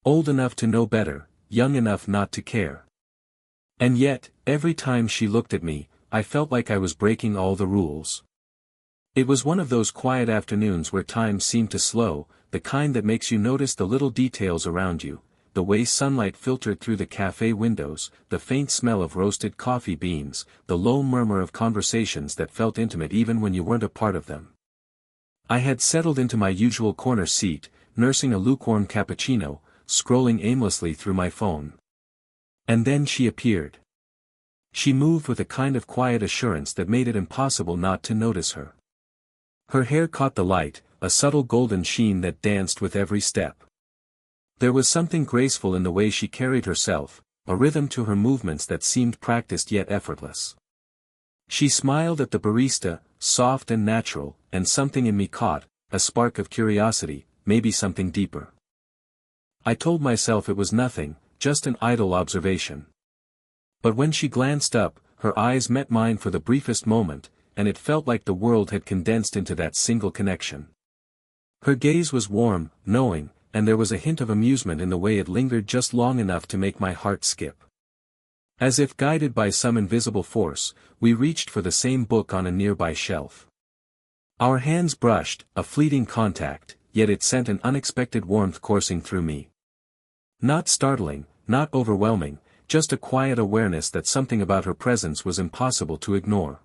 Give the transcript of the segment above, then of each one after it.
Old enough to know better, young enough not to care. And yet, every time she looked at me, I felt like I was breaking all the rules. It was one of those quiet afternoons where time seemed to slow, the kind that makes you notice the little details around you, the way sunlight filtered through the cafe windows, the faint smell of roasted coffee beans, the low murmur of conversations that felt intimate even when you weren't a part of them. I had settled into my usual corner seat, nursing a lukewarm cappuccino, scrolling aimlessly through my phone. And then she appeared. She moved with a kind of quiet assurance that made it impossible not to notice her. Her hair caught the light, a subtle golden sheen that danced with every step. There was something graceful in the way she carried herself, a rhythm to her movements that seemed practiced yet effortless. She smiled at the barista, soft and natural, and something in me caught, a spark of curiosity, maybe something deeper. I told myself it was nothing, just an idle observation. But when she glanced up, her eyes met mine for the briefest moment, and it felt like the world had condensed into that single connection. Her gaze was warm, knowing, and there was a hint of amusement in the way it lingered just long enough to make my heart skip. As if guided by some invisible force, we reached for the same book on a nearby shelf. Our hands brushed, a fleeting contact, yet it sent an unexpected warmth coursing through me. Not startling, not overwhelming, just a quiet awareness that something about her presence was impossible to ignore.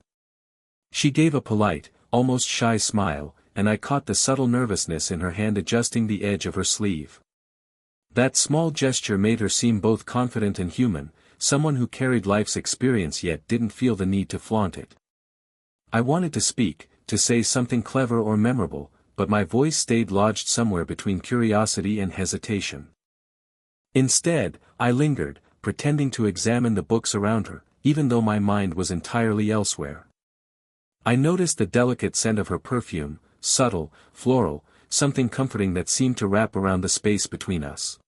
She gave a polite, almost shy smile, and I caught the subtle nervousness in her hand adjusting the edge of her sleeve. That small gesture made her seem both confident and human, someone who carried life's experience yet didn't feel the need to flaunt it. I wanted to speak, to say something clever or memorable, but my voice stayed lodged somewhere between curiosity and hesitation. Instead, I lingered, pretending to examine the books around her, even though my mind was entirely elsewhere. I noticed the delicate scent of her perfume, subtle, floral, something comforting that seemed to wrap around the space between us.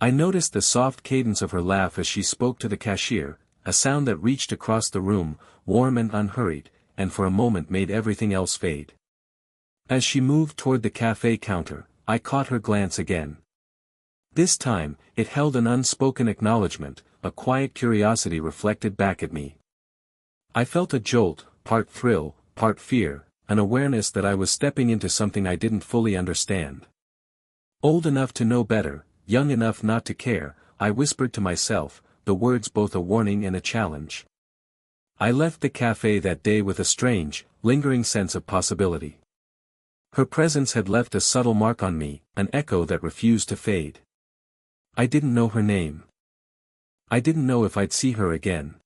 I noticed the soft cadence of her laugh as she spoke to the cashier, a sound that reached across the room, warm and unhurried, and for a moment made everything else fade. As she moved toward the cafe counter, I caught her glance again. This time, it held an unspoken acknowledgement, a quiet curiosity reflected back at me. I felt a jolt, part thrill, part fear, an awareness that I was stepping into something I didn't fully understand. Old enough to know better, young enough not to care, I whispered to myself, the words both a warning and a challenge. I left the cafe that day with a strange, lingering sense of possibility. Her presence had left a subtle mark on me, an echo that refused to fade. I didn't know her name. I didn't know if I'd see her again.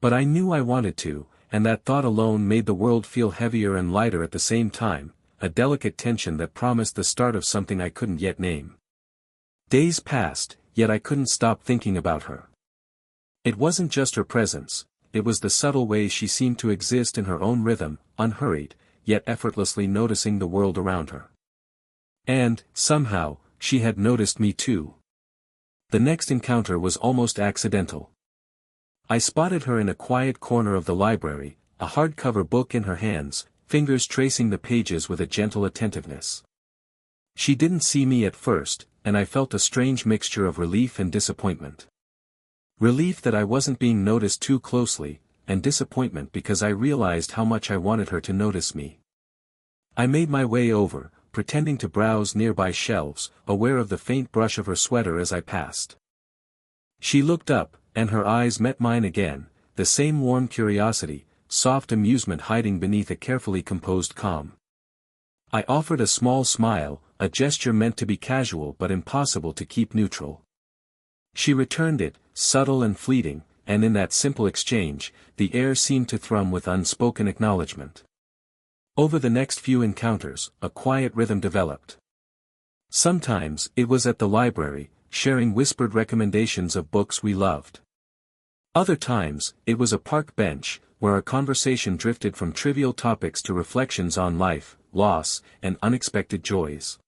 But I knew I wanted to, and that thought alone made the world feel heavier and lighter at the same time, a delicate tension that promised the start of something I couldn't yet name. Days passed, yet I couldn't stop thinking about her. It wasn't just her presence, it was the subtle way she seemed to exist in her own rhythm, unhurried, yet effortlessly noticing the world around her. And, somehow, she had noticed me too. The next encounter was almost accidental. I spotted her in a quiet corner of the library, a hardcover book in her hands, fingers tracing the pages with a gentle attentiveness. She didn't see me at first, and I felt a strange mixture of relief and disappointment. Relief that I wasn't being noticed too closely, and disappointment because I realized how much I wanted her to notice me. I made my way over, pretending to browse nearby shelves, aware of the faint brush of her sweater as I passed. She looked up, and her eyes met mine again, the same warm curiosity, soft amusement hiding beneath a carefully composed calm. I offered a small smile, a gesture meant to be casual but impossible to keep neutral. She returned it, subtle and fleeting, and in that simple exchange, the air seemed to thrum with unspoken acknowledgement. Over the next few encounters, a quiet rhythm developed. Sometimes it was at the library, sharing whispered recommendations of books we loved. Other times, it was a park bench, where our conversation drifted from trivial topics to reflections on life, loss, and unexpected joys.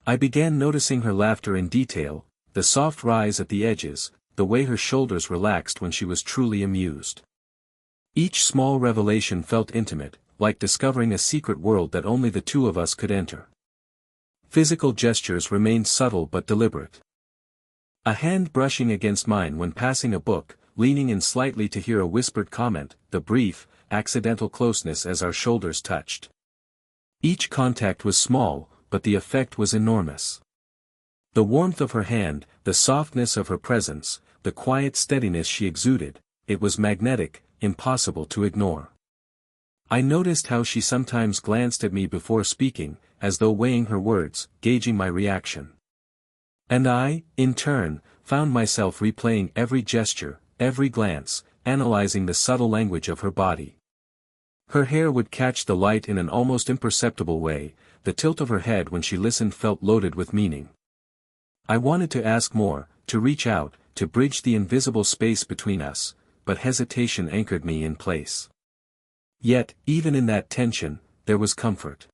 I began noticing her laughter in detail, the soft rise at the edges, the way her shoulders relaxed when she was truly amused. Each small revelation felt intimate, like discovering a secret world that only the two of us could enter. Physical gestures remained subtle but deliberate. A hand brushing against mine when passing a book, leaning in slightly to hear a whispered comment, the brief, accidental closeness as our shoulders touched. Each contact was small, but the effect was enormous. The warmth of her hand, the softness of her presence, the quiet steadiness she exuded, it was magnetic, impossible to ignore. I noticed how she sometimes glanced at me before speaking, as though weighing her words, gauging my reaction. And I, in turn, found myself replaying every gesture, every glance, analyzing the subtle language of her body. Her hair would catch the light in an almost imperceptible way, the tilt of her head when she listened felt loaded with meaning. I wanted to ask more, to reach out, to bridge the invisible space between us, but hesitation anchored me in place. Yet, even in that tension, there was comfort.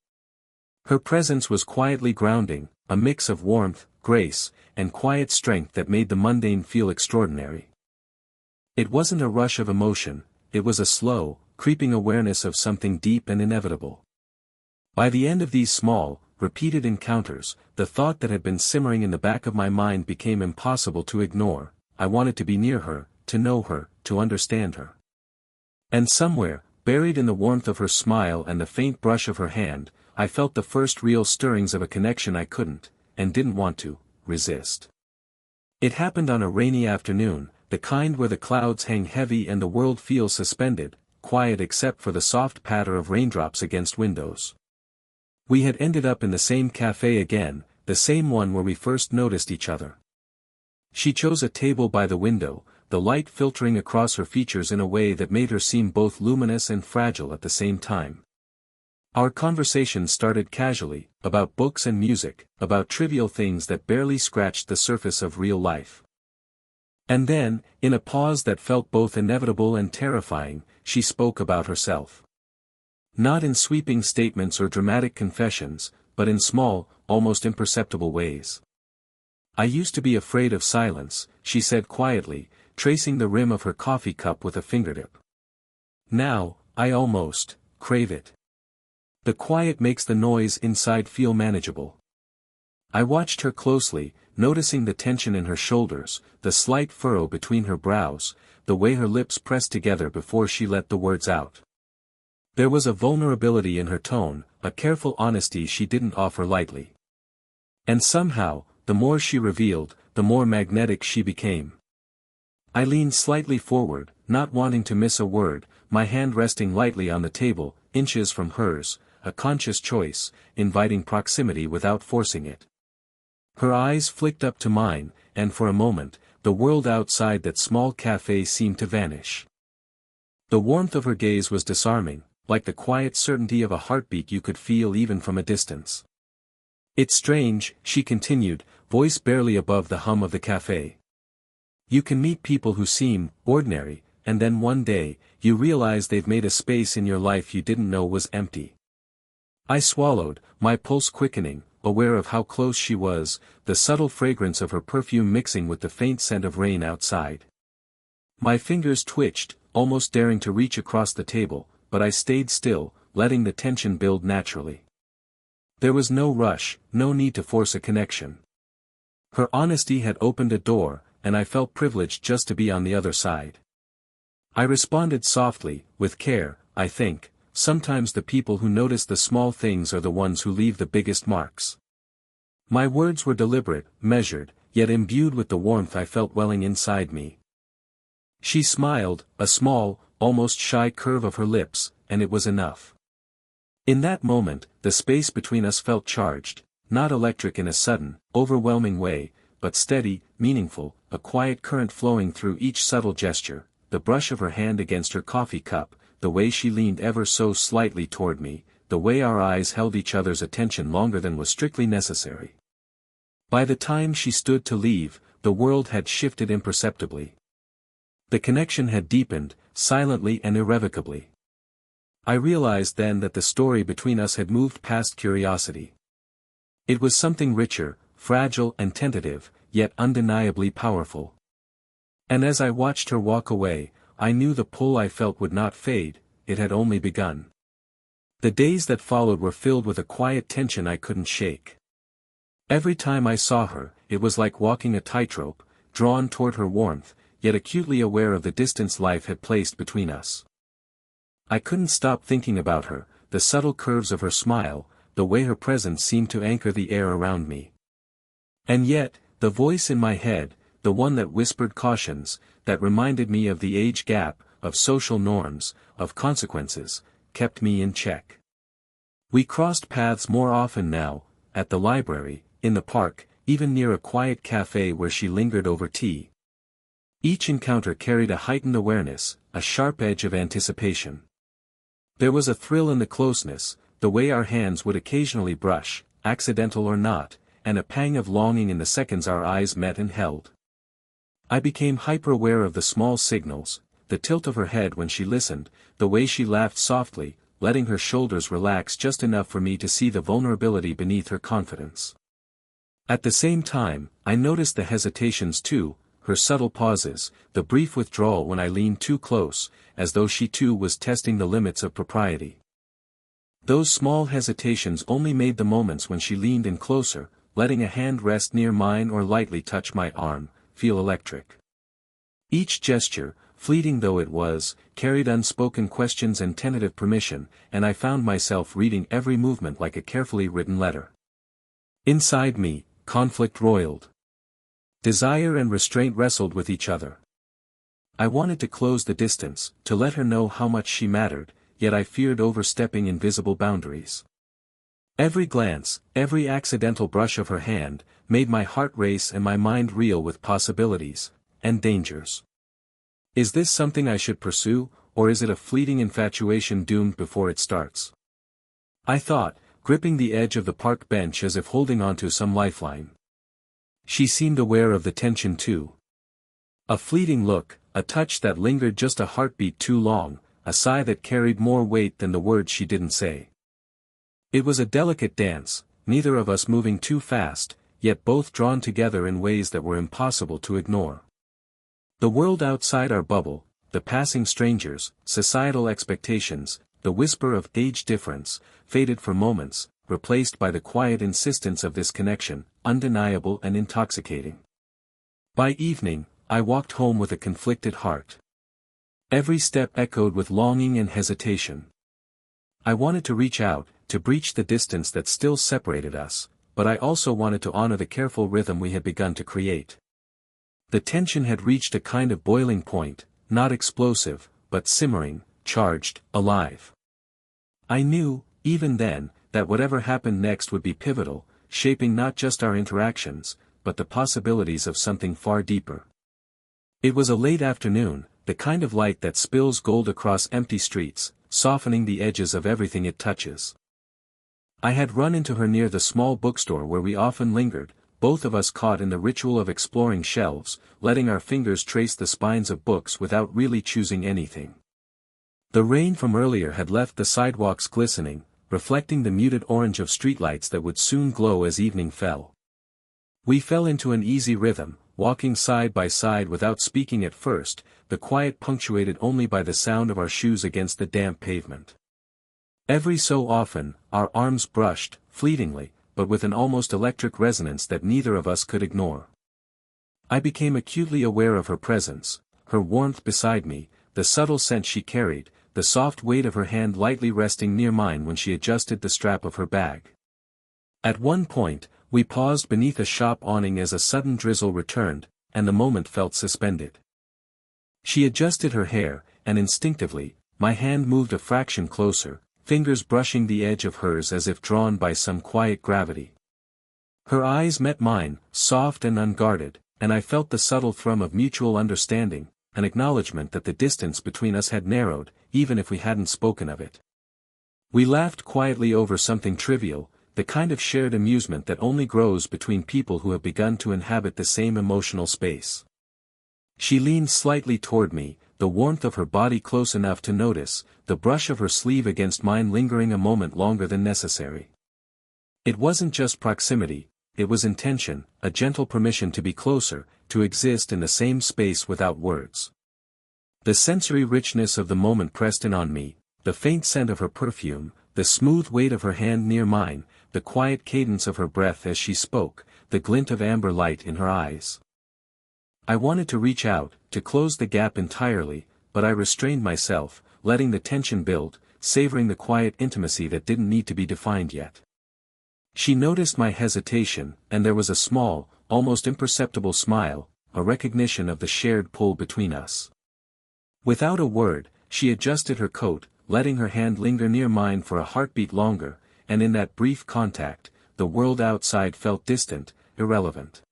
Her presence was quietly grounding, a mix of warmth, grace, and quiet strength that made the mundane feel extraordinary. It wasn't a rush of emotion, it was a slow, creeping awareness of something deep and inevitable. By the end of these small, repeated encounters, the thought that had been simmering in the back of my mind became impossible to ignore. I wanted to be near her, to know her, to understand her. And somewhere, buried in the warmth of her smile and the faint brush of her hand, I felt the first real stirrings of a connection I couldn't, and didn't want to, resist. It happened on a rainy afternoon, the kind where the clouds hang heavy and the world feels suspended, quiet except for the soft patter of raindrops against windows. We had ended up in the same cafe again, the same one where we first noticed each other. She chose a table by the window, the light filtering across her features in a way that made her seem both luminous and fragile at the same time. Our conversation started casually, about books and music, about trivial things that barely scratched the surface of real life. And then, in a pause that felt both inevitable and terrifying, she spoke about herself. Not in sweeping statements or dramatic confessions, but in small, almost imperceptible ways. "I used to be afraid of silence," she said quietly, tracing the rim of her coffee cup with a fingertip. "Now, I almost crave it. The quiet makes the noise inside feel manageable." I watched her closely, noticing the tension in her shoulders, the slight furrow between her brows, the way her lips pressed together before she let the words out. There was a vulnerability in her tone, a careful honesty she didn't offer lightly. And somehow, the more she revealed, the more magnetic she became. I leaned slightly forward, not wanting to miss a word, my hand resting lightly on the table, inches from hers, a conscious choice, inviting proximity without forcing it. Her eyes flicked up to mine, and for a moment, the world outside that small cafe seemed to vanish. The warmth of her gaze was disarming, like the quiet certainty of a heartbeat you could feel even from a distance. "It's strange," she continued, voice barely above the hum of the cafe. "You can meet people who seem ordinary, and then one day, you realize they've made a space in your life you didn't know was empty." I swallowed, my pulse quickening, aware of how close she was, the subtle fragrance of her perfume mixing with the faint scent of rain outside. My fingers twitched, almost daring to reach across the table, but I stayed still, letting the tension build naturally. There was no rush, no need to force a connection. Her honesty had opened a door, and I felt privileged just to be on the other side. I responded softly, with care. "I think, sometimes the people who notice the small things are the ones who leave the biggest marks." My words were deliberate, measured, yet imbued with the warmth I felt welling inside me. She smiled, a small, almost shy curve of her lips, and it was enough. In that moment, the space between us felt charged, not electric in a sudden, overwhelming way, but steady, meaningful, a quiet current flowing through each subtle gesture, the brush of her hand against her coffee cup, the way she leaned ever so slightly toward me, the way our eyes held each other's attention longer than was strictly necessary. By the time she stood to leave, the world had shifted imperceptibly. The connection had deepened, silently and irrevocably. I realized then that the story between us had moved past curiosity. It was something richer, fragile and tentative, yet undeniably powerful. And as I watched her walk away, I knew the pull I felt would not fade, it had only begun. The days that followed were filled with a quiet tension I couldn't shake. Every time I saw her, it was like walking a tightrope, drawn toward her warmth, yet acutely aware of the distance life had placed between us. I couldn't stop thinking about her, the subtle curves of her smile, the way her presence seemed to anchor the air around me. And yet, the voice in my head, the one that whispered cautions, that reminded me of the age gap, of social norms, of consequences, kept me in check. We crossed paths more often now, at the library, in the park, even near a quiet cafe where she lingered over tea. Each encounter carried a heightened awareness, a sharp edge of anticipation. There was a thrill in the closeness, the way our hands would occasionally brush, accidental or not, and a pang of longing in the seconds our eyes met and held. I became hyper-aware of the small signals, the tilt of her head when she listened, the way she laughed softly, letting her shoulders relax just enough for me to see the vulnerability beneath her confidence. At the same time, I noticed the hesitations too, her subtle pauses, the brief withdrawal when I leaned too close, as though she too was testing the limits of propriety. Those small hesitations only made the moments when she leaned in closer, letting a hand rest near mine or lightly touch my arm, feel electric. Each gesture, fleeting though it was, carried unspoken questions and tentative permission, and I found myself reading every movement like a carefully written letter. Inside me, conflict roiled. Desire and restraint wrestled with each other. I wanted to close the distance, to let her know how much she mattered, yet I feared overstepping invisible boundaries. Every glance, every accidental brush of her hand, made my heart race and my mind reel with possibilities, and dangers. Is this something I should pursue, or is it a fleeting infatuation doomed before it starts? I thought, gripping the edge of the park bench as if holding onto some lifeline. She seemed aware of the tension too. A fleeting look, a touch that lingered just a heartbeat too long, a sigh that carried more weight than the words she didn't say. It was a delicate dance, neither of us moving too fast, yet both drawn together in ways that were impossible to ignore. The world outside our bubble, the passing strangers, societal expectations, the whisper of age difference, faded for moments, replaced by the quiet insistence of this connection, undeniable and intoxicating. By evening, I walked home with a conflicted heart. Every step echoed with longing and hesitation. I wanted to reach out, to breach the distance that still separated us, but I also wanted to honor the careful rhythm we had begun to create. The tension had reached a kind of boiling point, not explosive, but simmering, charged, alive. I knew, even then, that whatever happened next would be pivotal, shaping not just our interactions, but the possibilities of something far deeper. It was a late afternoon, the kind of light that spills gold across empty streets, softening the edges of everything it touches. I had run into her near the small bookstore where we often lingered, both of us caught in the ritual of exploring shelves, letting our fingers trace the spines of books without really choosing anything. The rain from earlier had left the sidewalks glistening, reflecting the muted orange of streetlights that would soon glow as evening fell. We fell into an easy rhythm, walking side by side without speaking at first, the quiet punctuated only by the sound of our shoes against the damp pavement. Every so often, our arms brushed, fleetingly, but with an almost electric resonance that neither of us could ignore. I became acutely aware of her presence, her warmth beside me, the subtle scent she carried, the soft weight of her hand lightly resting near mine when she adjusted the strap of her bag. At one point, we paused beneath a shop awning as a sudden drizzle returned, and the moment felt suspended. She adjusted her hair, and instinctively, my hand moved a fraction closer, fingers brushing the edge of hers as if drawn by some quiet gravity. Her eyes met mine, soft and unguarded, and I felt the subtle thrum of mutual understanding, an acknowledgement that the distance between us had narrowed, even if we hadn't spoken of it. We laughed quietly over something trivial, the kind of shared amusement that only grows between people who have begun to inhabit the same emotional space. She leaned slightly toward me, the warmth of her body close enough to notice, the brush of her sleeve against mine lingering a moment longer than necessary. It wasn't just proximity, it was intention, a gentle permission to be closer, to exist in the same space without words. The sensory richness of the moment pressed in on me, the faint scent of her perfume, the smooth weight of her hand near mine, the quiet cadence of her breath as she spoke, the glint of amber light in her eyes. I wanted to reach out, to close the gap entirely, but I restrained myself, letting the tension build, savoring the quiet intimacy that didn't need to be defined yet. She noticed my hesitation, and there was a small, almost imperceptible smile, a recognition of the shared pull between us. Without a word, she adjusted her coat, letting her hand linger near mine for a heartbeat longer, and in that brief contact, the world outside felt distant, irrelevant.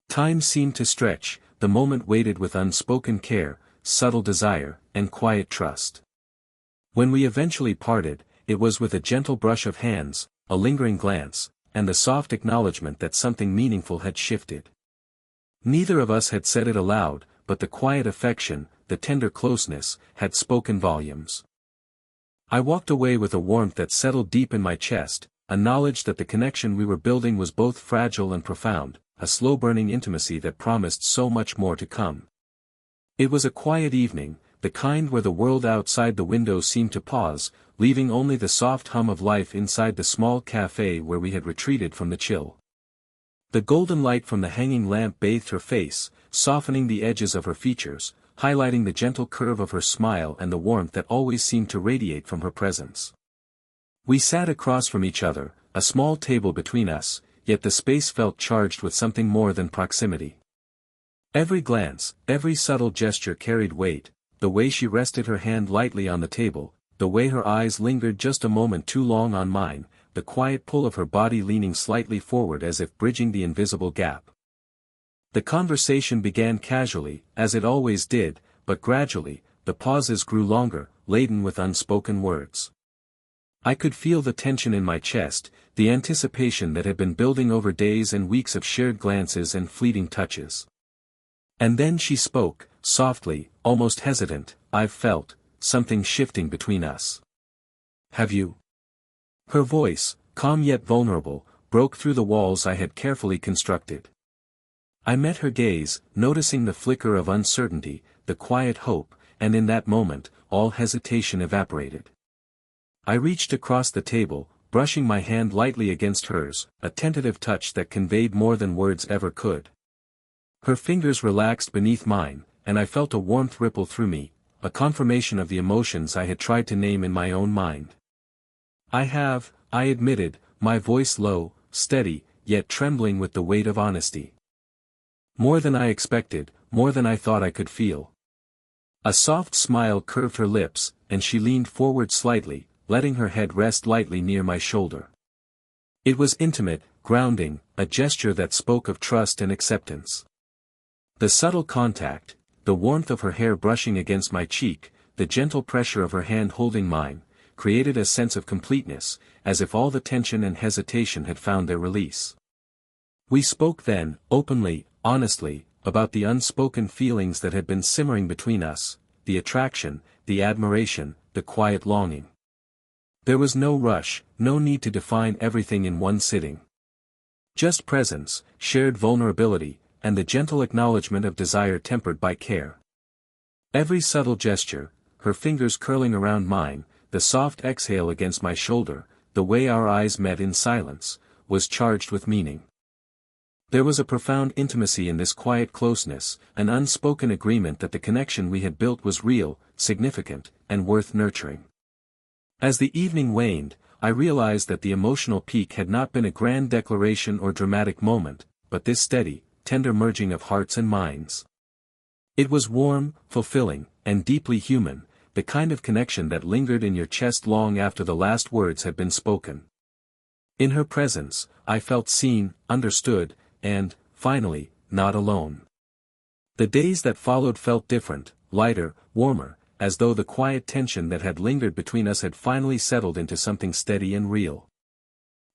Time seemed to stretch, the moment waited with unspoken care, subtle desire, and quiet trust. When we eventually parted, it was with a gentle brush of hands, a lingering glance, and the soft acknowledgement that something meaningful had shifted. Neither of us had said it aloud, but the quiet affection, the tender closeness, had spoken volumes. I walked away with a warmth that settled deep in my chest, a knowledge that the connection we were building was both fragile and profound, a slow-burning intimacy that promised so much more to come. It was a quiet evening, the kind where the world outside the window seemed to pause, leaving only the soft hum of life inside the small cafe where we had retreated from the chill. The golden light from the hanging lamp bathed her face, softening the edges of her features, highlighting the gentle curve of her smile and the warmth that always seemed to radiate from her presence. We sat across from each other, a small table between us, yet the space felt charged with something more than proximity. Every glance, every subtle gesture carried weight, the way she rested her hand lightly on the table, the way her eyes lingered just a moment too long on mine, the quiet pull of her body leaning slightly forward as if bridging the invisible gap. The conversation began casually, as it always did, but gradually, the pauses grew longer, laden with unspoken words. I could feel the tension in my chest, the anticipation that had been building over days and weeks of shared glances and fleeting touches. And then she spoke, softly, almost hesitant. "I've felt something shifting between us. Have you?" Her voice, calm yet vulnerable, broke through the walls I had carefully constructed. I met her gaze, noticing the flicker of uncertainty, the quiet hope, and in that moment, all hesitation evaporated. I reached across the table, brushing my hand lightly against hers, a tentative touch that conveyed more than words ever could. Her fingers relaxed beneath mine, and I felt a warmth ripple through me, a confirmation of the emotions I had tried to name in my own mind. I admitted, my voice low, steady, yet trembling with the weight of honesty. More than I expected, more than I thought I could feel. A soft smile curved her lips, and she leaned forward slightly, letting her head rest lightly near my shoulder. It was intimate, grounding, a gesture that spoke of trust and acceptance. The subtle contact, the warmth of her hair brushing against my cheek, the gentle pressure of her hand holding mine, created a sense of completeness, as if all the tension and hesitation had found their release. We spoke then, openly, honestly, about the unspoken feelings that had been simmering between us, the attraction, the admiration, the quiet longing. There was no rush, no need to define everything in one sitting. Just presence, shared vulnerability, and the gentle acknowledgement of desire tempered by care. Every subtle gesture, her fingers curling around mine, the soft exhale against my shoulder, the way our eyes met in silence, was charged with meaning. There was a profound intimacy in this quiet closeness, an unspoken agreement that the connection we had built was real, significant, and worth nurturing. As the evening waned, I realized that the emotional peak had not been a grand declaration or dramatic moment, but this steady, tender merging of hearts and minds. It was warm, fulfilling, and deeply human, the kind of connection that lingered in your chest long after the last words had been spoken. In her presence, I felt seen, understood, and, finally, not alone. The days that followed felt different, lighter, warmer, as though the quiet tension that had lingered between us had finally settled into something steady and real.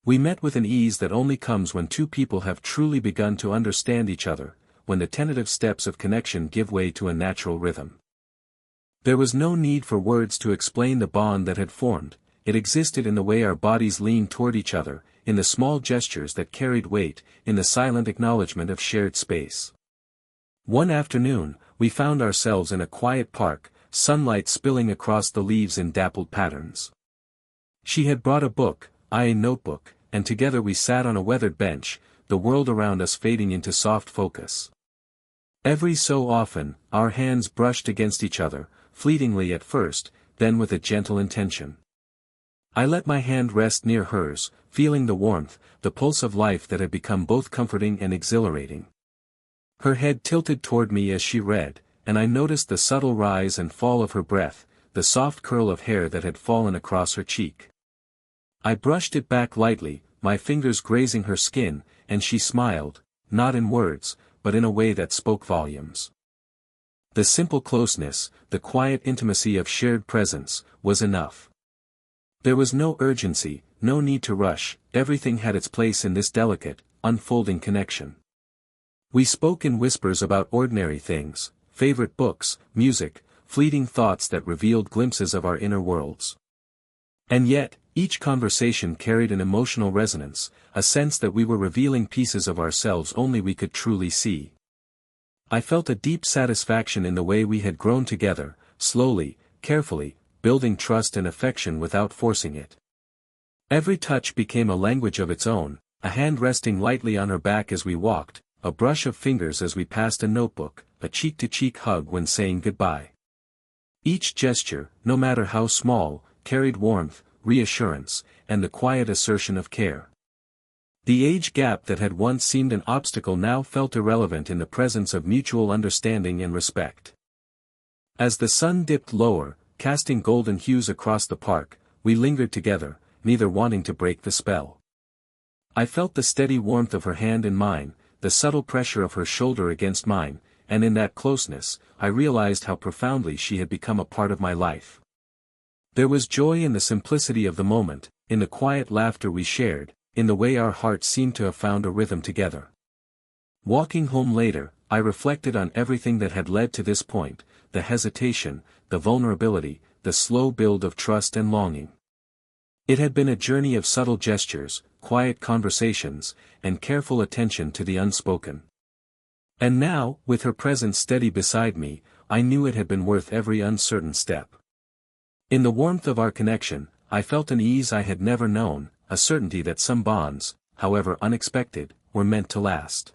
We met with an ease that only comes when two people have truly begun to understand each other, when the tentative steps of connection give way to a natural rhythm. There was no need for words to explain the bond that had formed, it existed in the way our bodies leaned toward each other, in the small gestures that carried weight, in the silent acknowledgement of shared space. One afternoon, we found ourselves in a quiet park, sunlight spilling across the leaves in dappled patterns. She had brought a book, I a notebook, and together we sat on a weathered bench, the world around us fading into soft focus. Every so often, our hands brushed against each other, fleetingly at first, then with a gentle intention. I let my hand rest near hers, feeling the warmth, the pulse of life that had become both comforting and exhilarating. Her head tilted toward me as she read, and I noticed the subtle rise and fall of her breath, the soft curl of hair that had fallen across her cheek. I brushed it back lightly, my fingers grazing her skin, and she smiled, not in words, but in a way that spoke volumes. The simple closeness, the quiet intimacy of shared presence, was enough. There was no urgency, no need to rush, everything had its place in this delicate, unfolding connection. We spoke in whispers about ordinary things, favorite books, music, fleeting thoughts that revealed glimpses of our inner worlds. And yet, each conversation carried an emotional resonance, a sense that we were revealing pieces of ourselves only we could truly see. I felt a deep satisfaction in the way we had grown together, slowly, carefully, building trust and affection without forcing it. Every touch became a language of its own, a hand resting lightly on her back as we walked, a brush of fingers as we passed a notebook, a cheek-to-cheek hug when saying goodbye. Each gesture, no matter how small, carried warmth, reassurance, and the quiet assertion of care. The age gap that had once seemed an obstacle now felt irrelevant in the presence of mutual understanding and respect. As the sun dipped lower, casting golden hues across the park, we lingered together, neither wanting to break the spell. I felt the steady warmth of her hand in mine, the subtle pressure of her shoulder against mine, and in that closeness, I realized how profoundly she had become a part of my life. There was joy in the simplicity of the moment, in the quiet laughter we shared, in the way our hearts seemed to have found a rhythm together. Walking home later, I reflected on everything that had led to this point, the hesitation, the vulnerability, the slow build of trust and longing. It had been a journey of subtle gestures, quiet conversations, and careful attention to the unspoken. And now, with her presence steady beside me, I knew it had been worth every uncertain step. In the warmth of our connection, I felt an ease I had never known, a certainty that some bonds, however unexpected, were meant to last.